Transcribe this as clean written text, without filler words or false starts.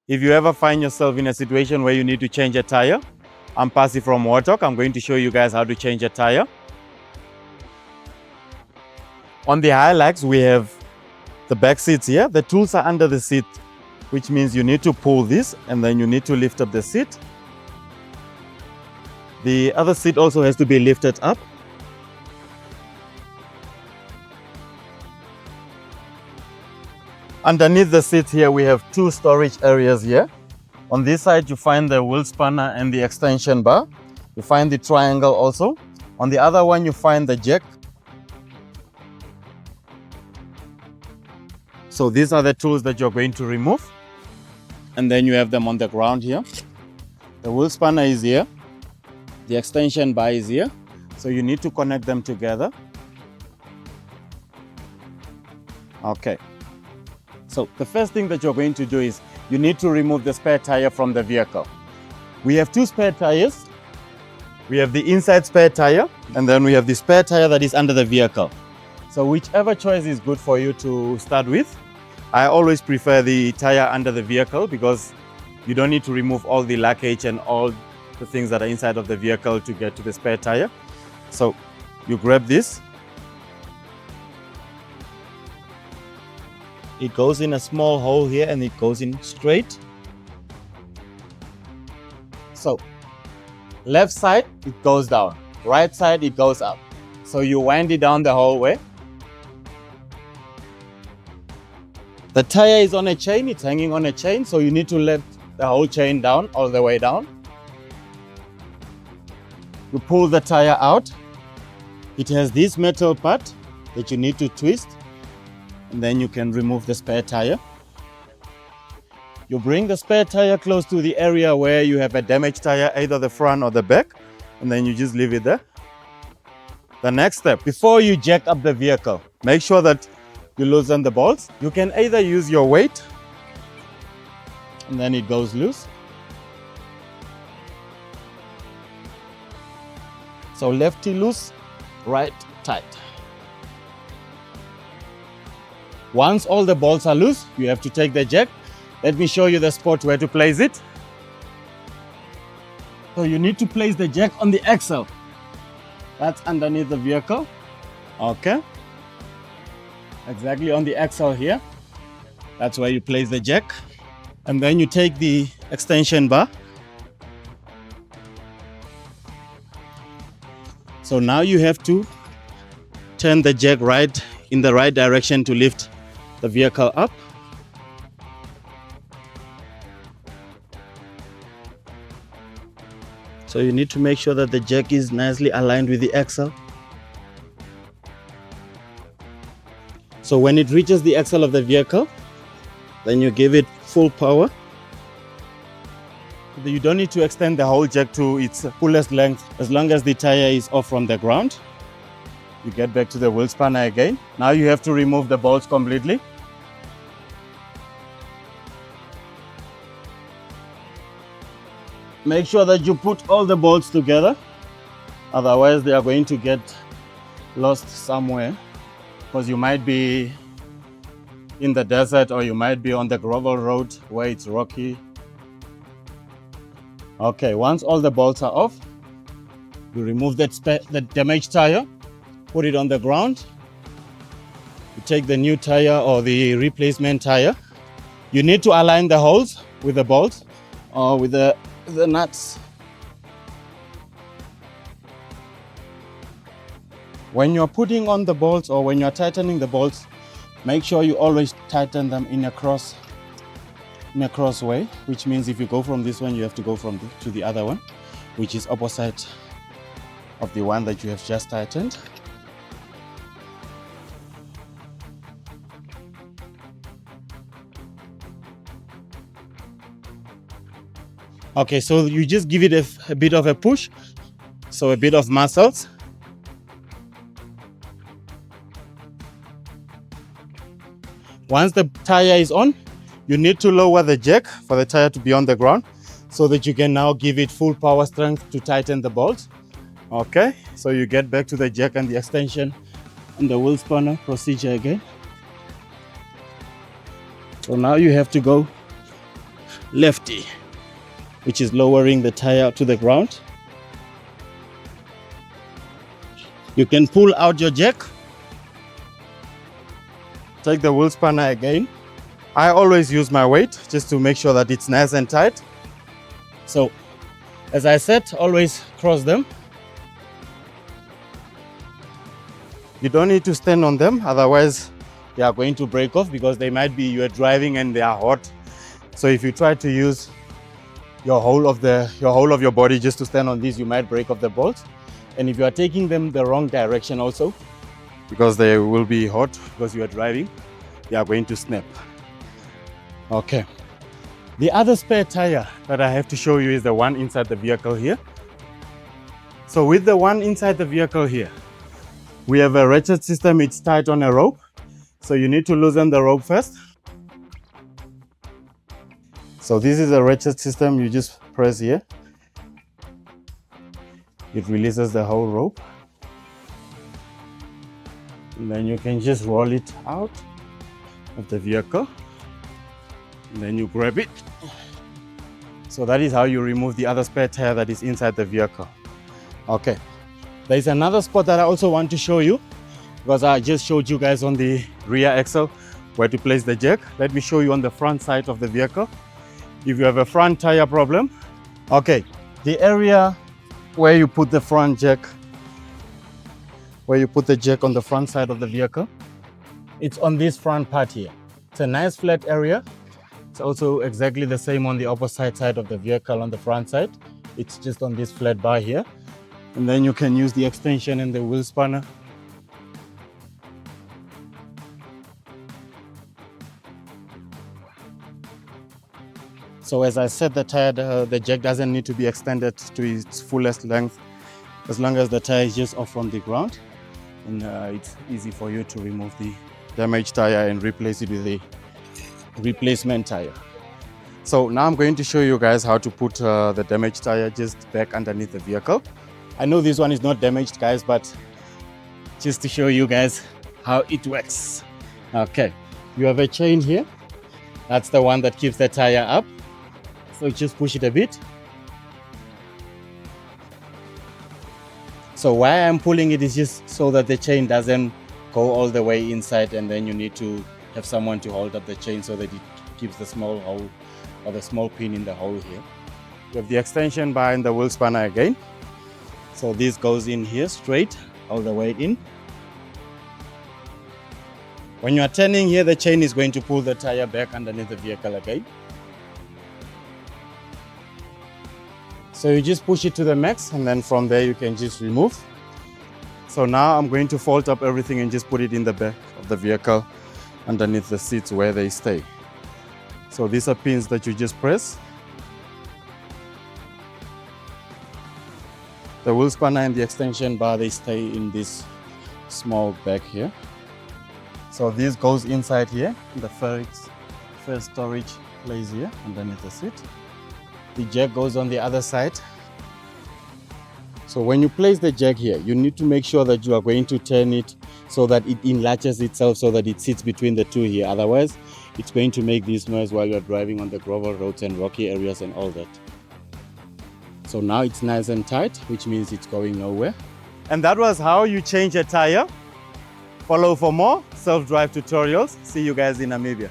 If you ever find yourself in a situation where you need to change a tire, I'm Pasi from Warthog. I'm going to show you guys how to change a tire. On the Hilux, we have the back seats here. The tools are under the seat, which means you need to pull this and then you need to lift up the seat. The other seat also has to be lifted up. Underneath the seat here, we have two storage areas here. On this side, you find the wheel spanner and the extension bar. You find the triangle also. On the other one, you find the jack. So these are the tools that you're going to remove. And then you have them on the ground here. The wheel spanner is here. The extension bar is here. So you need to connect them together. Okay. So the first thing that you're going to do is you need to remove the spare tire from the vehicle. We have two spare tires. We have the inside spare tire, and then we have the spare tire that is under the vehicle. So whichever choice is good for you to start with. I always prefer the tire under the vehicle because you don't need to remove all the luggage and all the things that are inside of the vehicle to get to the spare tire. So you grab this. It goes in a small hole here and it goes in straight. So left side, it goes down. Right side, it goes up. So you wind it down the whole way. The tire is on a chain, it's hanging on a chain, so you need to let the whole chain down, all the way down. You pull the tire out. It has this metal part that you need to twist, and then you can remove the spare tire. You bring the spare tire close to the area where you have a damaged tire, either the front or the back, and then you just leave it there. The next step, before you jack up the vehicle, make sure that you loosen the bolts. You can either use your weight, and then it goes loose. So lefty loose, right tight. Once all the bolts are loose, you have to take the jack. Let me show you the spot where to place it. So you need to place the jack on the axle. That's underneath the vehicle. Okay. Exactly on the axle here. That's where you place the jack. And then you take the extension bar. So now you have to turn the jack right in the right direction to lift the vehicle up. So you need to make sure that the jack is nicely aligned with the axle. So when it reaches the axle of the vehicle, then you give it full power. You don't need to extend the whole jack to its fullest length. As long as the tire is off from the ground, you get back to the wheel spanner again. Now you have to remove the bolts completely. Make sure that you put all the bolts together, otherwise they are going to get lost somewhere, because you might be in the desert or you might be on the gravel road where it's rocky. Okay, once all the bolts are off, you remove that damaged tire, put it on the ground. You take the new tire or the replacement tire. You need to align the holes with the bolts or with the nuts. When you're putting on the bolts or when you're tightening the bolts, make sure you always tighten them in a cross way, which means if you go from this one, you have to go to the other one, which is opposite of the one that you have just tightened. Okay, so you just give it a bit of a push, so a bit of muscles. Once the tire is on, you need to lower the jack for the tire to be on the ground so that you can now give it full power strength to tighten the bolts. Okay, so you get back to the jack and the extension and the wheel spanner procedure again. So now you have to go lefty, which is lowering the tire to the ground. You can pull out your jack. Take the wheel spanner again. I always use my weight just to make sure that it's nice and tight. So, as I said, always cross them. You don't need to stand on them, otherwise they are going to break off, because they might be, you are driving and they are hot. So if you try to use your whole of your body just to stand on these, you might break off the bolts. And if you are taking them the wrong direction also, because they will be hot because you are driving, they are going to snap. Okay. The other spare tire that I have to show you is the one inside the vehicle here. So with the one inside the vehicle here, we have a ratchet system. It's tied on a rope. So you need to loosen the rope first. So this is a ratchet system. You just press here. It releases the whole rope. And then you can just roll it out of the vehicle. And then you grab it. So that is how you remove the other spare tire that is inside the vehicle. Okay. There is another spot that I also want to show you, because I just showed you guys on the rear axle where to place the jack. Let me show you on the front side of the vehicle. If you have a front tire problem, okay, the area where you put the front jack, where you put the jack on the front side of the vehicle, it's on this front part here. It's a nice flat area. It's also exactly the same on the opposite side of the vehicle on the front side. It's just on this flat bar here. And then you can use the extension and the wheel spanner. So as I said, the jack doesn't need to be extended to its fullest length, as long as the tire is just off from the ground. And it's easy for you to remove the damaged tire and replace it with a replacement tire. So now I'm going to show you guys how to put the damaged tire just back underneath the vehicle. I know this one is not damaged, guys, but just to show you guys how it works. Okay, you have a chain here. That's the one that keeps the tire up. So just push it a bit. So why I'm pulling it is just so that the chain doesn't go all the way inside, and then you need to have someone to hold up the chain so that it keeps the small hole or the small pin in the hole here. You have the extension bar and the wheel spanner again. So this goes in here straight all the way in. When you are turning here, the chain is going to pull the tire back underneath the vehicle again. So you just push it to the max, and then from there you can just remove. So now I'm going to fold up everything and just put it in the back of the vehicle underneath the seats where they stay. So these are pins that you just press. The wheel spanner and the extension bar, they stay in this small bag here. So this goes inside here. The first storage place here underneath the seat. The jack goes on the other side. So when you place the jack here, you need to make sure that you are going to turn it so that it enlarges itself, so that it sits between the two here. Otherwise, it's going to make this noise while you're driving on the gravel roads and rocky areas and all that. So now it's nice and tight, which means it's going nowhere. And that was how you change a tire. Follow for more self-drive tutorials. See you guys in Namibia.